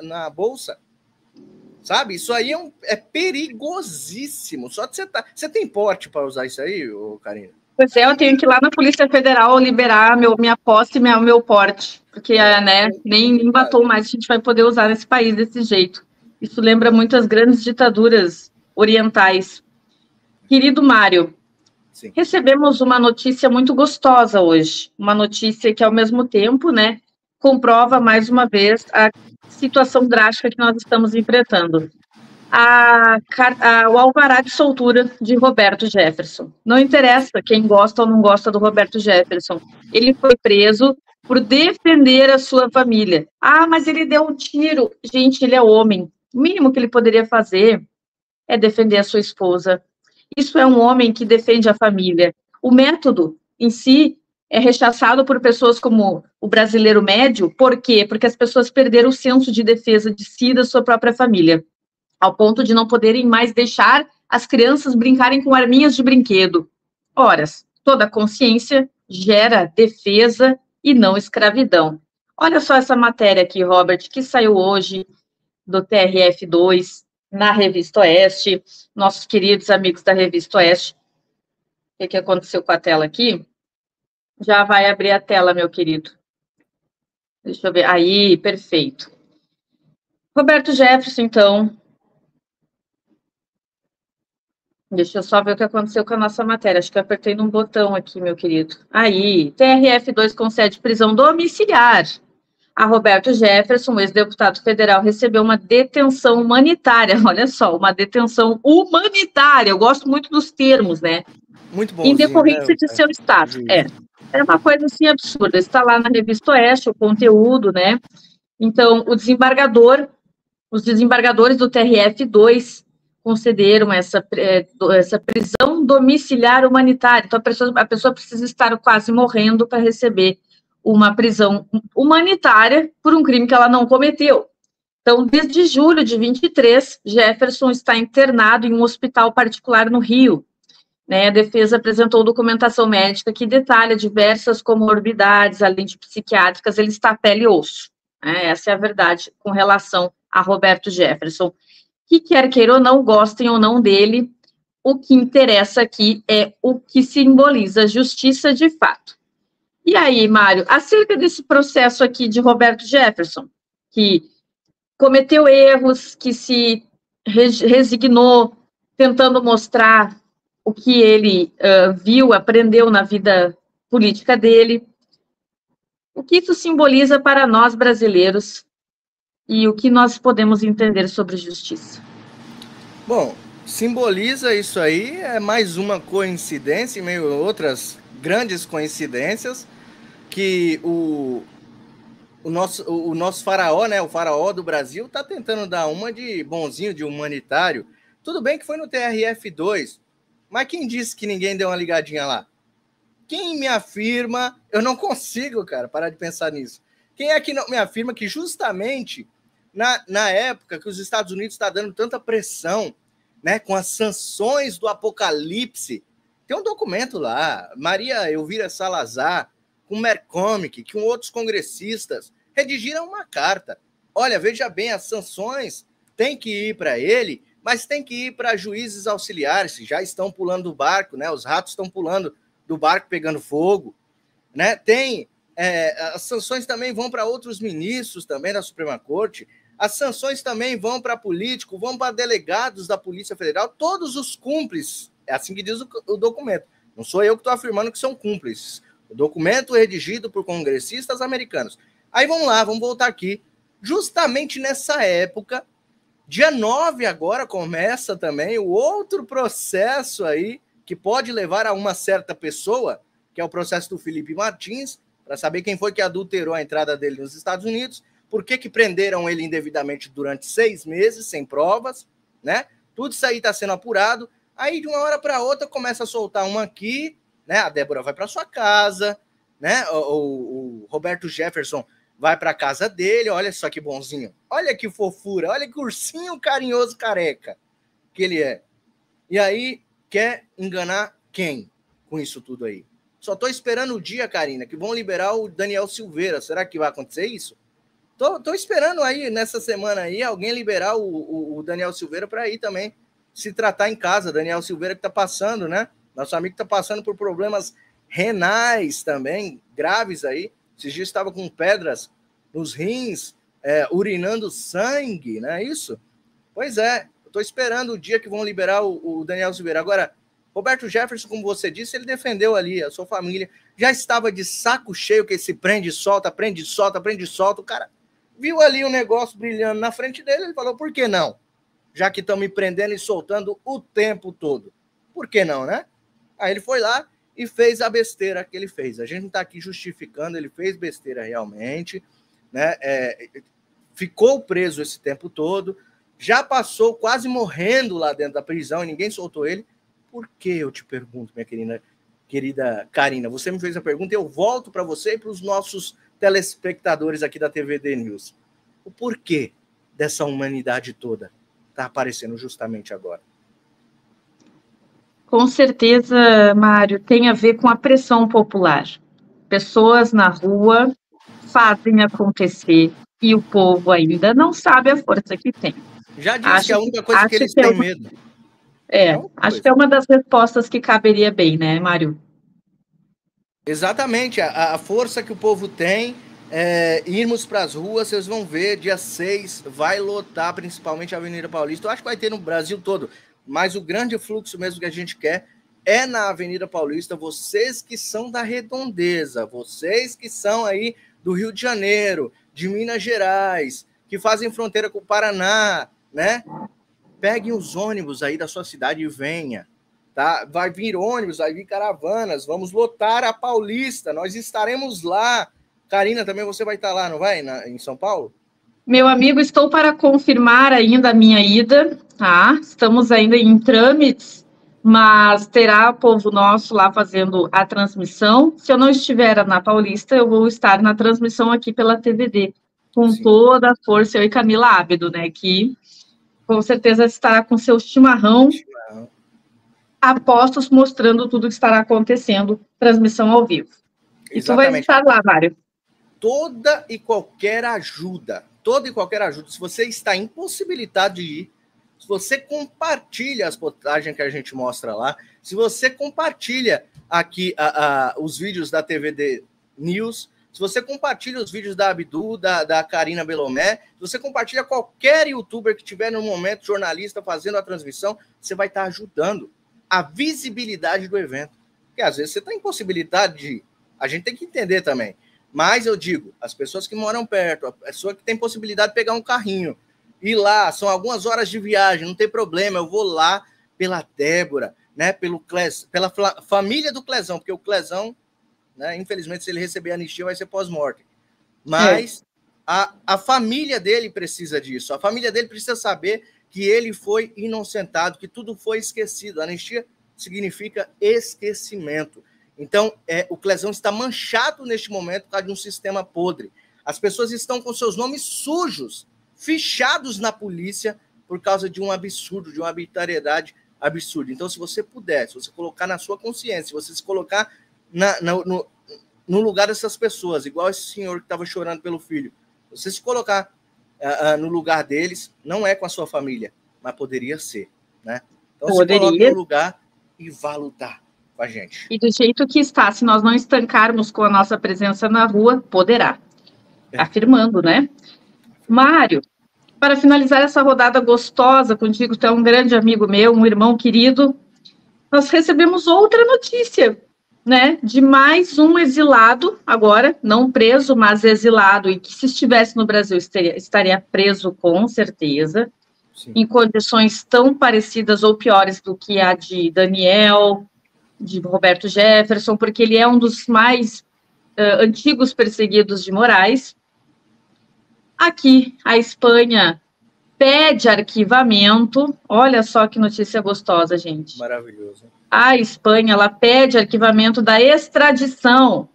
na bolsa. Sabe? Isso aí é perigosíssimo. Só que você tem porte para usar isso aí, Karina? Pois é, eu tenho que ir lá na Polícia Federal liberar minha posse e meu porte. Porque, né, nem batom mais a gente vai poder usar nesse país desse jeito. Isso lembra muito as grandes ditaduras orientais. Querido Mário, sim, recebemos uma notícia muito gostosa hoje. Uma notícia que, ao mesmo tempo, né, comprova mais uma vez a situação drástica que nós estamos enfrentando. O alvará de soltura de Roberto Jefferson. Não interessa quem gosta ou não gosta do Roberto Jefferson. Ele foi preso por defender a sua família. Mas ele deu um tiro. Gente, ele é homem. O mínimo que ele poderia fazer é defender a sua esposa. Isso é um homem que defende a família. O método em si é rechaçado por pessoas como o brasileiro médio. Por quê? Porque as pessoas perderam o senso de defesa de si e da sua própria família, ao ponto de não poderem mais deixar as crianças brincarem com arminhas de brinquedo. Ora, toda consciência gera defesa e não escravidão. Olha só essa matéria aqui, Robert, que saiu hoje do TRF2, na Revista Oeste, nossos queridos amigos da Revista Oeste. O que aconteceu com a tela aqui? Já vai abrir a tela, meu querido. Deixa eu ver. Aí, perfeito. Roberto Jefferson, então. Deixa eu só ver o que aconteceu com a nossa matéria. Acho que eu apertei num botão aqui, meu querido. Aí, TRF2 concede prisão domiciliar a Roberto Jefferson, ex-deputado federal, recebeu uma detenção humanitária. Olha só, uma detenção humanitária. Eu gosto muito dos termos, né? Muito bom. Em decorrência de seu estado. É uma coisa assim absurda. Está lá na Revista Oeste o conteúdo, né? Então, os desembargadores do TRF2 concederam essa prisão domiciliar humanitária. Então, a pessoa precisa estar quase morrendo para receber uma prisão humanitária por um crime que ela não cometeu. Então, desde julho de 23, Jefferson está internado em um hospital particular no Rio. A defesa apresentou documentação médica que detalha diversas comorbidades, além de psiquiátricas, ele está pele e osso. Essa é a verdade com relação a Roberto Jefferson. Que quer queira ou não, gostem ou não dele, o que interessa aqui é o que simboliza justiça de fato. E aí, Mário, acerca desse processo aqui de Roberto Jefferson, que cometeu erros, que se resignou, tentando mostrar o que ele viu, aprendeu na vida política dele, o que isso simboliza para nós brasileiros e o que nós podemos entender sobre justiça? Bom, simboliza isso aí, é mais uma coincidência, em meio a outras grandes coincidências, que o nosso faraó, né, o faraó do Brasil, está tentando dar uma de bonzinho, de humanitário. Tudo bem que foi no TRF2, mas quem disse que ninguém deu uma ligadinha lá? Quem me afirma, eu não consigo, cara, parar de pensar nisso. Quem é que não me afirma que justamente na época que os Estados Unidos estão dando tanta pressão, né, com as sanções do apocalipse, tem um documento lá, Maria Elvira Salazar, com Mercomic, com outros congressistas, redigiram uma carta. Olha, veja bem, as sanções têm que ir para ele, mas tem que ir para juízes auxiliares, já estão pulando do barco, né? Os ratos estão pulando do barco pegando fogo, né? As sanções também vão para outros ministros também da Suprema Corte, as sanções também vão para políticos, vão para delegados da Polícia Federal, todos os cúmplices, é assim que diz o documento. Não sou eu que estou afirmando que são cúmplices. O documento redigido por congressistas americanos. Aí vamos lá, vamos voltar aqui. Justamente nessa época, dia 9 agora começa também o outro processo aí que pode levar a uma certa pessoa, que é o processo do Felipe Martins, para saber quem foi que adulterou a entrada dele nos Estados Unidos, por que prenderam ele indevidamente durante 6 meses, sem provas, né? Tudo isso aí está sendo apurado. Aí, de uma hora para outra, começa a soltar uma aqui, né? A Débora vai para sua casa, né? O Roberto Jefferson vai para a casa dele, olha só que bonzinho. Olha que fofura, olha que ursinho carinhoso careca que ele é. E aí, quer enganar quem com isso tudo aí? Só estou esperando o dia, Karina, que vão liberar o Daniel Silveira. Será que vai acontecer isso? Tô esperando aí, nessa semana aí, alguém liberar o Daniel Silveira para ir também se tratar em casa. Daniel Silveira que está passando, né? Nosso amigo está passando por problemas renais também, graves aí. Esses dias estava com pedras nos rins, urinando sangue, não é isso? Pois é, eu estou esperando o dia que vão liberar o Daniel Silveira. Agora, Roberto Jefferson, como você disse, ele defendeu ali a sua família. Já estava de saco cheio que esse prende e solta, prende e solta, prende e solta. O cara viu ali um negócio brilhando na frente dele, ele falou, por que não? Já que estão me prendendo e soltando o tempo todo. Por que não, né? Aí ele foi lá e fez a besteira que ele fez. A gente não está aqui justificando, ele fez besteira realmente, né? Ficou preso esse tempo todo, já passou quase morrendo lá dentro da prisão e ninguém soltou ele. Por que, eu te pergunto, minha querida Karina? Você me fez a pergunta e eu volto para você e para os nossos telespectadores aqui da TVD News. O porquê dessa humanidade toda está aparecendo justamente agora? Com certeza, Mário, tem a ver com a pressão popular. Pessoas na rua fazem acontecer e o povo ainda não sabe a força que tem. Já disse que é a única coisa que eles têm medo. Acho que é uma das respostas que caberia bem, né, Mário? Exatamente, a força que o povo tem, irmos para as ruas, vocês vão ver, dia 6 vai lotar principalmente a Avenida Paulista. Eu acho que vai ter no Brasil todo, mas o grande fluxo mesmo que a gente quer é na Avenida Paulista. Vocês que são da Redondeza, vocês que são aí do Rio de Janeiro, de Minas Gerais, que fazem fronteira com o Paraná, né? Peguem os ônibus aí da sua cidade e venha, tá? Vai vir ônibus, vai vir caravanas, vamos lotar a Paulista, nós estaremos lá. Karina, também você vai estar lá, não vai? Em São Paulo? Meu amigo, estou para confirmar ainda a minha ida, tá? Estamos ainda em trâmites, mas terá povo nosso lá fazendo a transmissão. Se eu não estiver na Paulista, eu vou estar na transmissão aqui pela TVD, com Sim. toda a força, eu e Camila Ábido, né, que com certeza estará com seu chimarrão apostos, mostrando tudo que estará acontecendo, transmissão ao vivo. E tu vai estar lá, Mário. Toda e qualquer ajuda, se você está impossibilitado de ir, se você compartilha as postagens que a gente mostra lá, se você compartilha aqui os vídeos da TVD News, se você compartilha os vídeos da Abdu, da Karina Belomé, se você compartilha qualquer youtuber que tiver no momento, jornalista, fazendo a transmissão, você vai estar ajudando a visibilidade do evento. Porque às vezes você está impossibilitado de ir. A gente tem que entender também. Mas eu digo, as pessoas que moram perto, a pessoa que tem possibilidade de pegar um carrinho, ir lá, são algumas horas de viagem, não tem problema, eu vou lá pela Débora, né, pela família do Clezão, porque o Clezão, né, infelizmente, se ele receber anistia, vai ser pós-morte. Mas a família dele precisa disso. A família dele precisa saber que ele foi inocentado, que tudo foi esquecido. Anistia significa esquecimento. Então, o Clezão está manchado neste momento por causa de um sistema podre. As pessoas estão com seus nomes sujos, fichados na polícia, por causa de um absurdo, de uma arbitrariedade absurda. Então, se você puder, se você colocar na sua consciência, se você se colocar no lugar dessas pessoas, igual esse senhor que estava chorando pelo filho, você se colocar no lugar deles, não é com a sua família, mas poderia ser, né? Então, se coloque no lugar e vá lutar com a gente. E do jeito que está, se nós não estancarmos com a nossa presença na rua, poderá. Afirmando, né? Mário, para finalizar essa rodada gostosa contigo, tu é um grande amigo meu, um irmão querido, nós recebemos outra notícia, né, de mais um exilado, agora, não preso, mas exilado, e que se estivesse no Brasil estaria preso com certeza, Sim. em condições tão parecidas ou piores do que a de Daniel, de Roberto Jefferson, porque ele é um dos mais antigos perseguidos de Moraes. Aqui, a Espanha pede arquivamento. Olha só que notícia gostosa, gente. Maravilhoso. A Espanha, ela pede arquivamento da extradição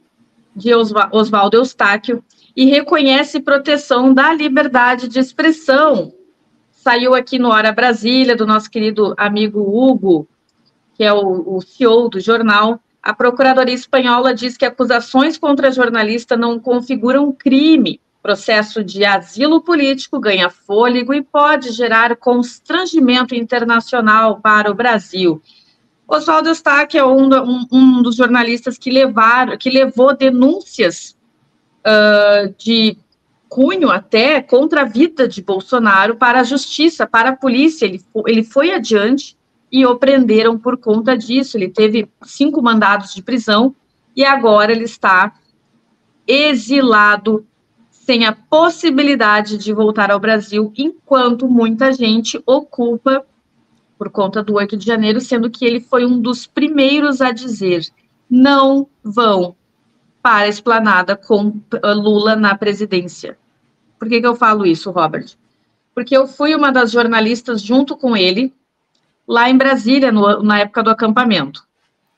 de Oswaldo Eustáquio e reconhece proteção da liberdade de expressão. Saiu aqui no Hora Brasília, do nosso querido amigo Hugo, que é o CEO do jornal. A Procuradoria Espanhola diz que acusações contra a jornalista não configuram crime. Processo de asilo político ganha fôlego e pode gerar constrangimento internacional para o Brasil. Oswaldo Eustáquio é um dos jornalistas que levou denúncias de cunho até contra a vida de Bolsonaro para a justiça, para a polícia. Ele foi adiante e o prenderam por conta disso. Ele teve 5 mandados de prisão e agora ele está exilado, sem a possibilidade de voltar ao Brasil, enquanto muita gente ocupa por conta do 8 de janeiro, sendo que ele foi um dos primeiros a dizer: não vão para a esplanada com Lula na presidência. Por que eu falo isso, Robert? Porque eu fui uma das jornalistas junto com ele, lá em Brasília, na época do acampamento,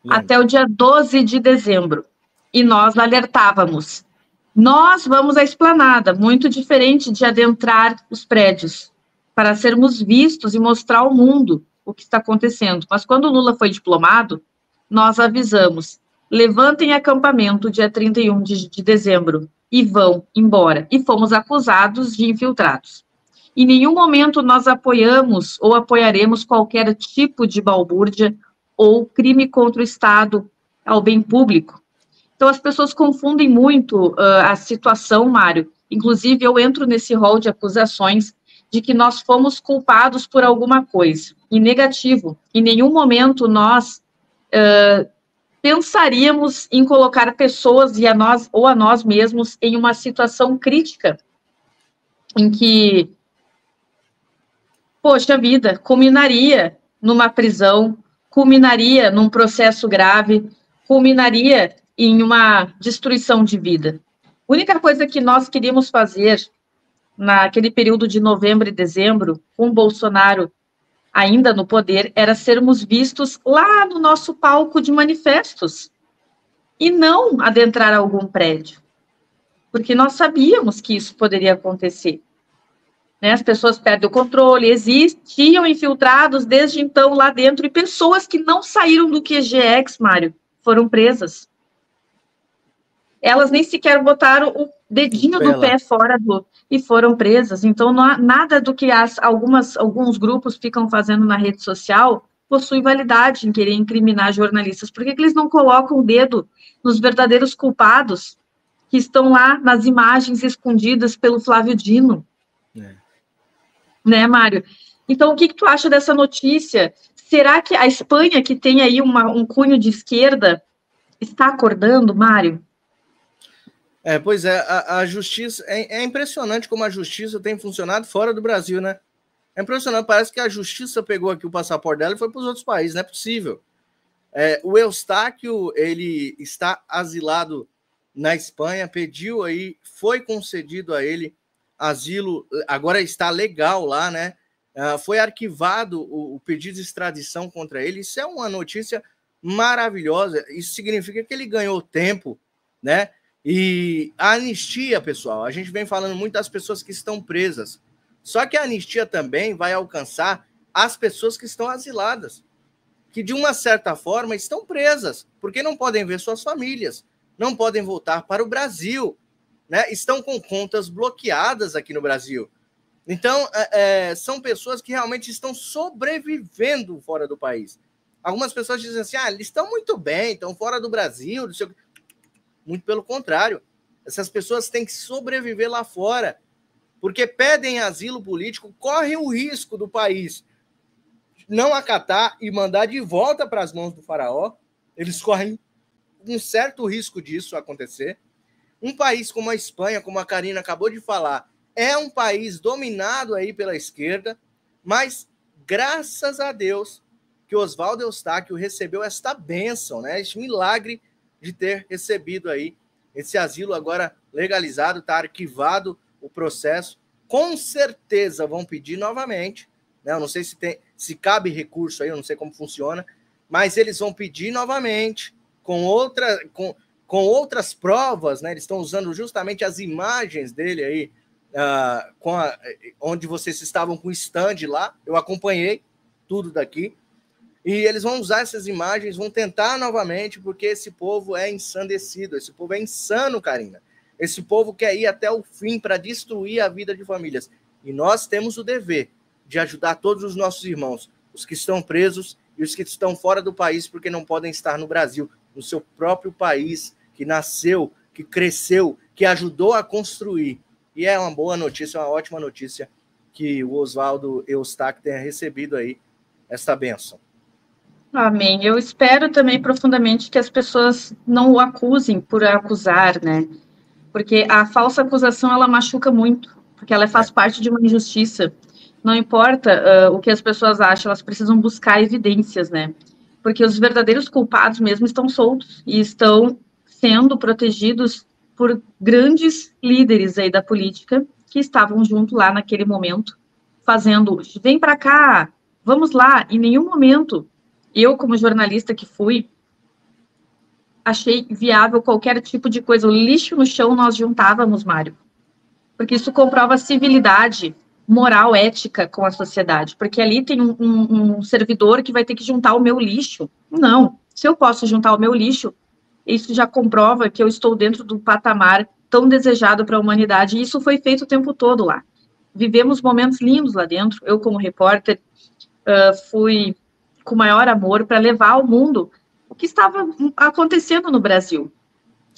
até o dia 12 de dezembro. E nós alertávamos: nós vamos à esplanada, muito diferente de adentrar os prédios, para sermos vistos e mostrar ao mundo o que está acontecendo. Mas quando o Lula foi diplomado, nós avisamos: levantem acampamento dia 31 de dezembro e vão embora. E fomos acusados de infiltrados. Em nenhum momento nós apoiamos ou apoiaremos qualquer tipo de balbúrdia ou crime contra o Estado ao bem público. Então, as pessoas confundem muito a situação, Mário. Inclusive, eu entro nesse rol de acusações de que nós fomos culpados por alguma coisa. E negativo. Em nenhum momento nós pensaríamos em colocar pessoas a nós mesmos em uma situação crítica, em que, poxa vida, culminaria numa prisão, culminaria num processo grave, culminaria em uma destruição de vida. A única coisa que nós queríamos fazer naquele período de novembro e dezembro, com Bolsonaro ainda no poder, era sermos vistos lá no nosso palco de manifestos e não adentrar algum prédio, porque nós sabíamos que isso poderia acontecer. Né? As pessoas perdem o controle, existiam infiltrados desde então lá dentro e pessoas que não saíram do QGX, Mário, foram presas. Elas nem sequer botaram o dedinho do pé fora e foram presas. Então, não há nada do que alguns grupos ficam fazendo na rede social possui validade em querer incriminar jornalistas. Por que eles não colocam o dedo nos verdadeiros culpados que estão lá nas imagens escondidas pelo Flávio Dino? Né, Mário? Então, o que tu acha dessa notícia? Será que a Espanha, que tem aí um cunho de esquerda, está acordando, Mário? Pois é, a justiça, é impressionante como a justiça tem funcionado fora do Brasil, né? É impressionante, parece que a justiça pegou aqui o passaporte dela e foi para os outros países, não é possível. O Eustáquio, ele está asilado na Espanha, pediu aí, foi concedido a ele asilo, agora está legal lá, né? Foi arquivado o pedido de extradição contra ele. Isso é uma notícia maravilhosa, isso significa que ele ganhou tempo, né? E a anistia, pessoal, a gente vem falando muito das pessoas que estão presas. Só que a anistia também vai alcançar as pessoas que estão asiladas, que de uma certa forma estão presas, porque não podem ver suas famílias, não podem voltar para o Brasil, né? Estão com contas bloqueadas aqui no Brasil. Então, são pessoas que realmente estão sobrevivendo fora do país. Algumas pessoas dizem assim, eles estão muito bem, estão fora do Brasil, não sei o que. Muito pelo contrário, essas pessoas têm que sobreviver lá fora, porque pedem asilo político, correm o risco do país não acatar e mandar de volta para as mãos do faraó. Eles correm um certo risco disso acontecer. Um país como a Espanha, como a Karina acabou de falar, é um país dominado aí pela esquerda, mas graças a Deus que Oswaldo Eustáquio recebeu esta bênção, né? Este milagre de ter recebido aí esse asilo agora legalizado, está arquivado o processo, com certeza vão pedir novamente, né? Eu não sei se cabe recurso aí, eu não sei como funciona, mas eles vão pedir novamente com outras provas, né? Eles estão usando justamente as imagens dele aí, onde vocês estavam com o stand lá, eu acompanhei tudo daqui, e eles vão usar essas imagens, vão tentar novamente, porque esse povo é ensandecido, esse povo é insano, Karina. Esse povo quer ir até o fim para destruir a vida de famílias. E nós temos o dever de ajudar todos os nossos irmãos, os que estão presos e os que estão fora do país, porque não podem estar no Brasil, no seu próprio país, que nasceu, que cresceu, que ajudou a construir. E é uma boa notícia, uma ótima notícia que o Oswaldo Eustáquio tenha recebido aí esta bênção. Amém. Eu espero também profundamente que as pessoas não o acusem por acusar, né? Porque a falsa acusação, ela machuca muito, porque ela faz parte de uma injustiça. Não importa o que as pessoas acham, elas precisam buscar evidências, né? Porque os verdadeiros culpados mesmo estão soltos e estão sendo protegidos por grandes líderes aí da política que estavam junto lá naquele momento, fazendo, vem para cá, vamos lá. Em nenhum momento, eu, como jornalista que fui, achei viável qualquer tipo de coisa. O lixo no chão nós juntávamos, Mário. Porque isso comprova civilidade, moral, ética com a sociedade. Porque ali tem um servidor que vai ter que juntar o meu lixo. Não. Se eu posso juntar o meu lixo, isso já comprova que eu estou dentro do patamar tão desejado para a humanidade. E isso foi feito o tempo todo lá. Vivemos momentos lindos lá dentro. Eu, como repórter, fui com maior amor para levar ao mundo o que estava acontecendo no Brasil.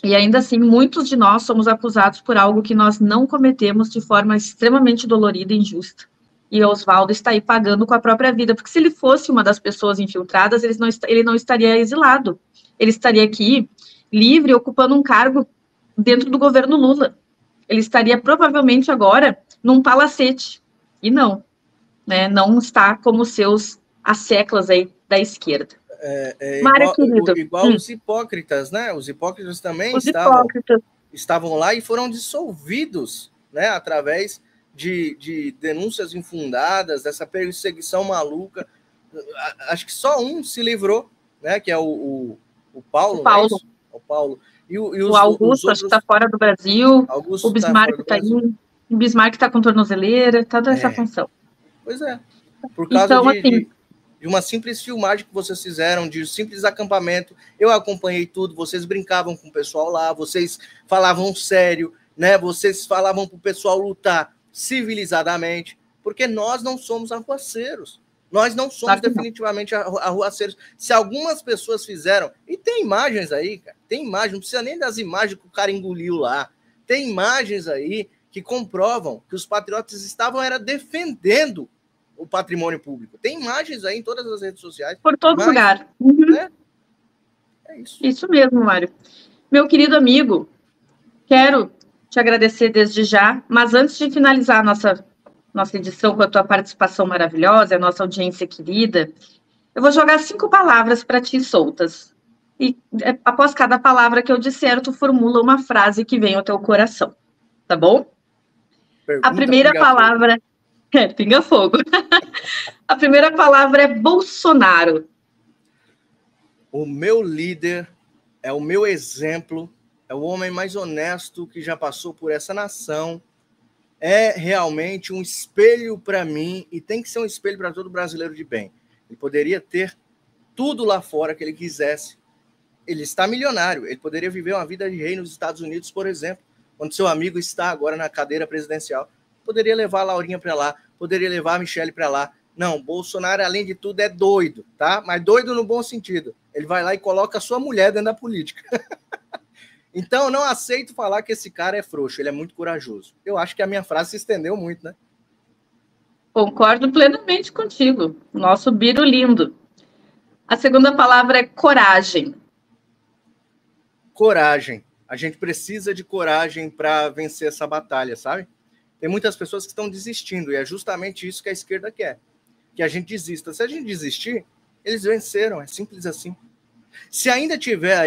E ainda assim, muitos de nós somos acusados por algo que nós não cometemos de forma extremamente dolorida e injusta. E o Oswaldo está aí pagando com a própria vida, porque se ele fosse uma das pessoas infiltradas, ele não estaria exilado. Ele estaria aqui, livre, ocupando um cargo dentro do governo Lula. Ele estaria provavelmente agora num palacete. E não, né? Não está como seus asseclas aí da esquerda. Mário, igual os hipócritas, né? Os hipócritas também estavam lá e foram dissolvidos, né? Através de denúncias infundadas, dessa perseguição maluca. Acho que só um se livrou, né? Que é o Paulo. O Paulo. O Augusto está fora do Brasil. O Bismarck está aí. O Bismarck está com tornozeleira, está dando essa função. Pois é. Por causa então, de uma simples filmagem que vocês fizeram, de um simples acampamento, eu acompanhei tudo, vocês brincavam com o pessoal lá, vocês falavam sério, né? Vocês falavam para o pessoal lutar civilizadamente, porque nós não somos arruaceiros. Nós não somos definitivamente arruaceiros. Se algumas pessoas fizeram, e tem imagens aí, cara, tem imagens, não precisa nem das imagens que o cara engoliu lá, tem imagens aí que comprovam que os patriotas estavam defendendo o patrimônio público. Tem imagens aí em todas as redes sociais. Por todo lugar. É isso. Isso mesmo, Mário. Meu querido amigo, quero te agradecer desde já, mas antes de finalizar a nossa edição com a tua participação maravilhosa, a nossa audiência querida, eu vou jogar 5 palavras para ti soltas. E após cada palavra que eu disser, tu formula uma frase que vem ao teu coração. Tá bom? A primeira palavra... pinga fogo. A primeira palavra é Bolsonaro. O meu líder é o meu exemplo, é o homem mais honesto que já passou por essa nação, é realmente um espelho para mim e tem que ser um espelho para todo brasileiro de bem. Ele poderia ter tudo lá fora que ele quisesse. Ele está milionário, ele poderia viver uma vida de rei nos Estados Unidos, por exemplo, onde seu amigo está agora na cadeira presidencial. Poderia levar a Laurinha para lá, poderia levar a Michelle para lá. Não, Bolsonaro, além de tudo, é doido, tá? Mas doido no bom sentido. Ele vai lá e coloca a sua mulher dentro da política. Então, eu não aceito falar que esse cara é frouxo, ele é muito corajoso. Eu acho que a minha frase se estendeu muito, né? Concordo plenamente contigo. Nosso Biro lindo. A segunda palavra é coragem. Coragem. A gente precisa de coragem para vencer essa batalha, sabe? Tem muitas pessoas que estão desistindo, e é justamente isso que a esquerda quer, que a gente desista. Se a gente desistir, eles venceram, é simples assim. Se ainda tiver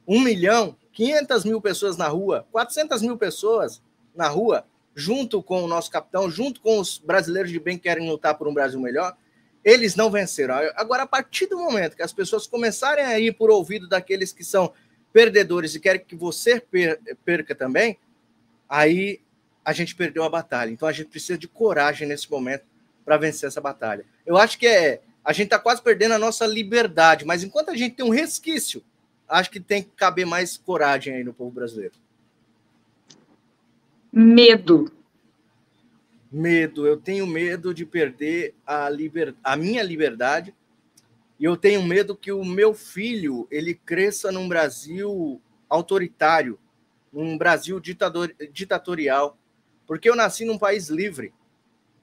1 milhão, 500 mil pessoas na rua, 400 mil pessoas na rua, junto com o nosso capitão, junto com os brasileiros de bem que querem lutar por um Brasil melhor, eles não venceram. Agora, a partir do momento que as pessoas começarem a ir por ouvido daqueles que são perdedores e querem que você perca também, aí a gente perdeu a batalha. Então, a gente precisa de coragem nesse momento para vencer essa batalha. Eu acho que a gente está quase perdendo a nossa liberdade, mas enquanto a gente tem um resquício, acho que tem que caber mais coragem aí no povo brasileiro. Medo. Medo. Eu tenho medo de perder a minha liberdade, e eu tenho medo que o meu filho ele cresça num Brasil autoritário, num Brasil ditatorial, porque eu nasci num país livre.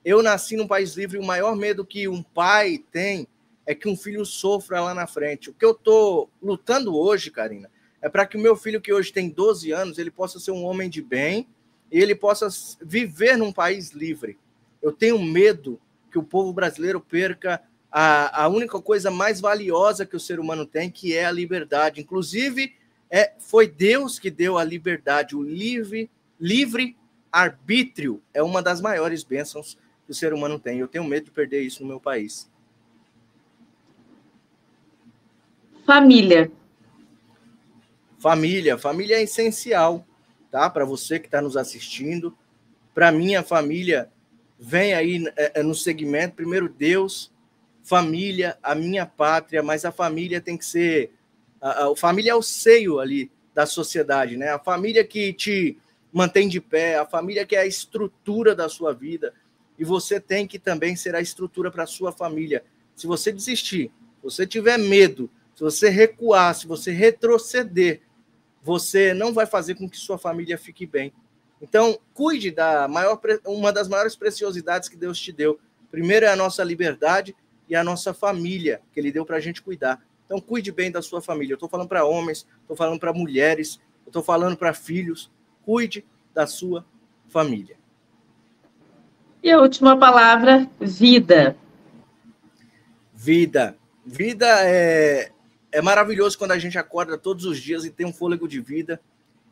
Eu nasci num país livre e o maior medo que um pai tem é que um filho sofra lá na frente. O que eu estou lutando hoje, Karina, é para que o meu filho, que hoje tem 12 anos, ele possa ser um homem de bem e ele possa viver num país livre. Eu tenho medo que o povo brasileiro perca a única coisa mais valiosa que o ser humano tem, que é a liberdade. Inclusive, foi Deus que deu a liberdade. O livre arbítrio é uma das maiores bênçãos que o ser humano tem. Eu tenho medo de perder isso no meu país. Família. Família é essencial, tá? Para você que está nos assistindo. Para mim, a família vem aí no segmento, primeiro Deus, família, a minha pátria, mas a família tem que ser... A família é o seio ali da sociedade, né? A família que te mantém de pé, a família que é a estrutura da sua vida, e você tem que também ser a estrutura para a sua família. Se você desistir, se você tiver medo, se você recuar, se você retroceder, você não vai fazer com que sua família fique bem. Então, cuide uma das maiores preciosidades que Deus te deu. Primeiro é a nossa liberdade e a nossa família, que Ele deu para a gente cuidar. Então, cuide bem da sua família. Eu estou falando para homens, estou falando para mulheres, estou falando para filhos. Cuide da sua família. E a última palavra, vida. Vida. Vida é maravilhoso quando a gente acorda todos os dias e tem um fôlego de vida.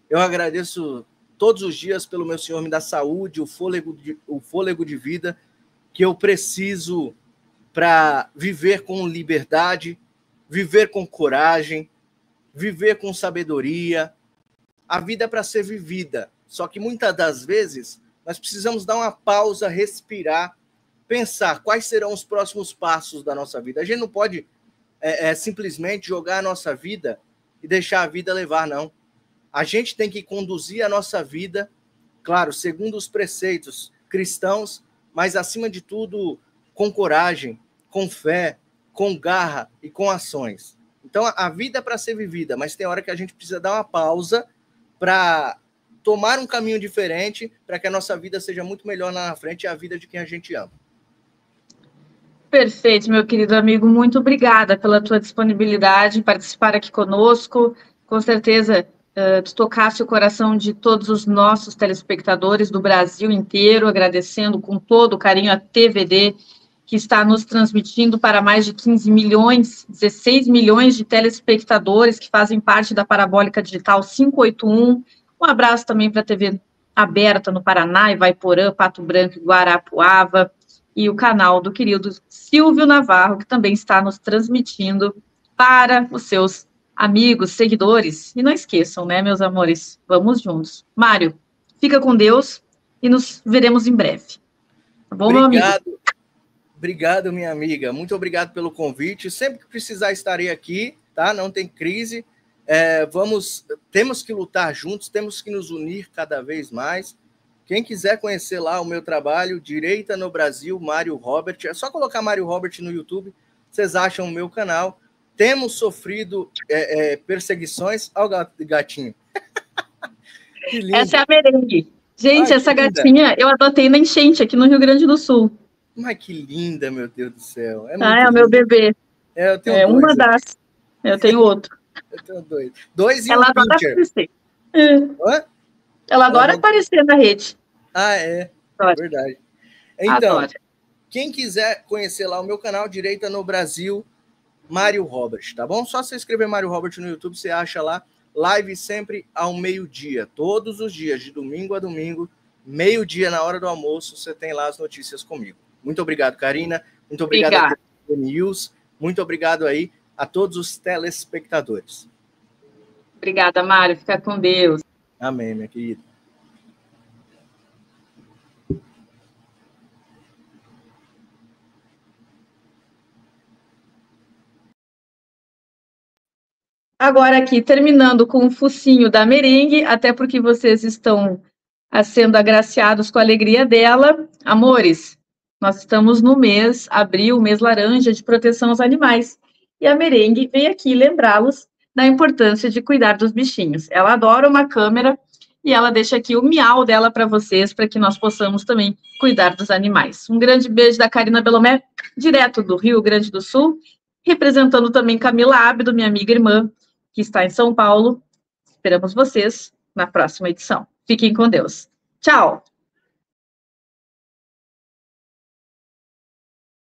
Eu agradeço todos os dias pelo meu Senhor me dar saúde, o fôlego de vida que eu preciso para viver com liberdade, viver com coragem, viver com sabedoria. A vida é para ser vivida, só que muitas das vezes nós precisamos dar uma pausa, respirar, pensar quais serão os próximos passos da nossa vida. A gente não pode simplesmente jogar a nossa vida e deixar a vida levar, não. A gente tem que conduzir a nossa vida, claro, segundo os preceitos cristãos, mas, acima de tudo, com coragem, com fé, com garra e com ações. Então, a vida é para ser vivida, mas tem hora que a gente precisa dar uma pausa para tomar um caminho diferente, para que a nossa vida seja muito melhor lá na frente e a vida de quem a gente ama. Perfeito, meu querido amigo. Muito obrigada pela tua disponibilidade em participar aqui conosco. Com certeza, tu tocaste o coração de todos os nossos telespectadores do Brasil inteiro, agradecendo com todo o carinho a TVD, que está nos transmitindo para mais de 15 milhões, 16 milhões de telespectadores que fazem parte da Parabólica Digital 581. Um abraço também para a TV Aberta no Paraná, Ivaiporã, Pato Branco e Guarapuava, e o canal do querido Silvio Navarro, que também está nos transmitindo para os seus amigos, seguidores. E não esqueçam, né, meus amores? Vamos juntos. Mário, fica com Deus e nos veremos em breve. Tá bom, meu amigo? Obrigado, minha amiga. Muito obrigado pelo convite. Sempre que precisar, estarei aqui, tá? Não tem crise. Temos que lutar juntos, temos que nos unir cada vez mais. Quem quiser conhecer lá o meu trabalho, Direita no Brasil, Mário Robert, é só colocar Mário Robert no YouTube, vocês acham o meu canal. Temos sofrido perseguições ao gatinho. Que lindo. Essa é a merengue. Gente, essa gatinha eu adotei na enchente aqui no Rio Grande do Sul. Mas que linda, meu Deus do céu. É o meu bebê. Eu tenho dois, uma das. Eu tenho outro. Eu tenho dois. Dois e ela um adora pincher. aparecer. Ela adora aparecer na rede. Ah, é. Adora. Verdade. Então, adora. Quem quiser conhecer lá o meu canal, Direita no Brasil, Mário Robert, tá bom? Só você escrever Mário Robert no YouTube, você acha lá. live sempre ao meio-dia, todos os dias, de domingo a domingo, meio-dia na hora do almoço, você tem lá as notícias comigo. Muito obrigado, Karina. Muito obrigado a TVD News. Muito obrigado aí a todos os telespectadores. Obrigada, Mário. Fica com Deus. Amém, minha querida. Agora aqui, terminando com o focinho da merengue, até porque vocês estão sendo agraciados com a alegria dela. Amores, nós estamos no mês abril, mês laranja de proteção aos animais. E a merengue vem aqui lembrá-los da importância de cuidar dos bichinhos. Ela adora uma câmera e ela deixa aqui o miau dela para vocês, para que nós possamos também cuidar dos animais. Um grande beijo da Karina Belomé, direto do Rio Grande do Sul, representando também Camila Ábido, minha amiga e irmã, que está em São Paulo. Esperamos vocês na próxima edição. Fiquem com Deus. Tchau!